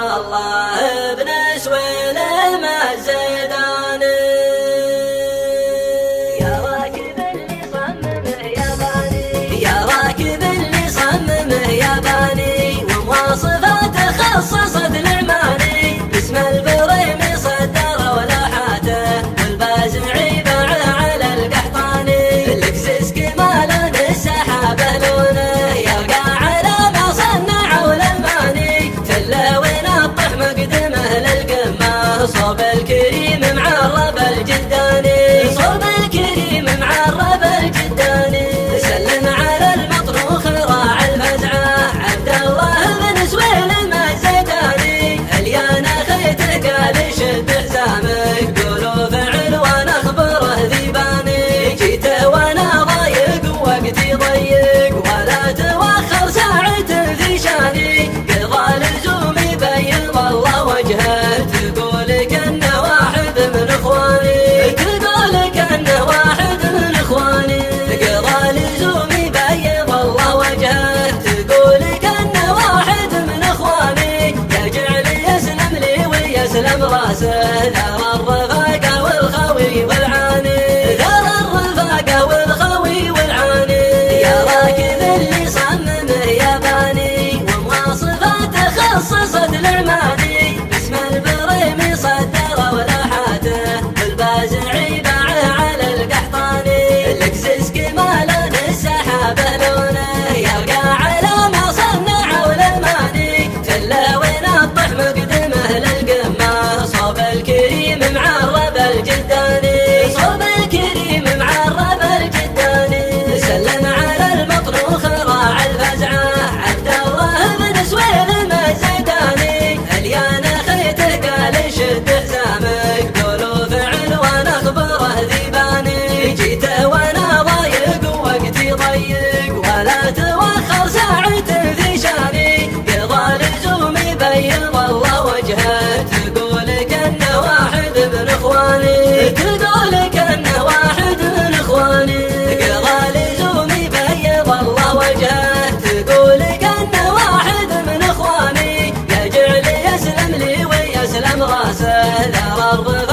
والله ابن سويلم الزيداني. يا راكب اللي صممه يا باني، يا راكب اللي صممه يا باني، ومواصفاته خصصت العماني، باسم البريم صدر ولوحاته، والبازعي باعه على القحطاني، الاكسس كمالا السحابه لونه، يرقى على ما صنعوا الالماني، تله ونطح مقدمه للقمه، صوب الكريم معرب الجداني، صوب الكريم معرب الجداني، سلم على المطروخ راعي الفزعه، عبد الله بن سويلم الزيداني، اليانا خيته قال شد حزامك، قولوا فعل وانا اخبره ذيباني، جيته وانا ضايق وقتي ضيق، ولا توخر ساعة ذي شاني، قضى لزومي بيض الله وجهه، تقول كأنه واحد من اخواني، تقول كأنه واحد من اخواني، قضى لزومي بيض الله وجهه، تقول كأنه واحد من اخواني، يجعل يسلم لي ويسلم راسه، ذر الرفاقة والخوي والعاني، ذر الرفاقة والخوي والعاني، يا راكب اللي صممه يا باني، ومواصفاته خصصت العماني، باسم البريم صدر ولوحاته، والبازعي باعه على القحطاني، الاكسس كمالا السحابه لونه، يرقى على ما صنعوا الالماني، تله ونطح مقدمه للقمه، صوب الكريم معرب الجداني، صوب الكريم معرب الجداني، سلم على المطروخ راعي الفزعه، عبد الله بن سويلم الزيداني، اليانا خيته قال شد حزامك، قولوا فعل وانا اخبره ذيباني، جيته وانا ضايق وقتي ضيق، ولا توخر ساعة ذي شاني، قضى لزومي بيض الله وجهه، تقول كأنه واحد من اخواني، تقول كأنه واحد من اخواني، قضى لزومي بيض الله وجهه، تقول كأنه واحد من اخواني، يجعل يسلم لي ويسلم راسه، ذر الرفاقة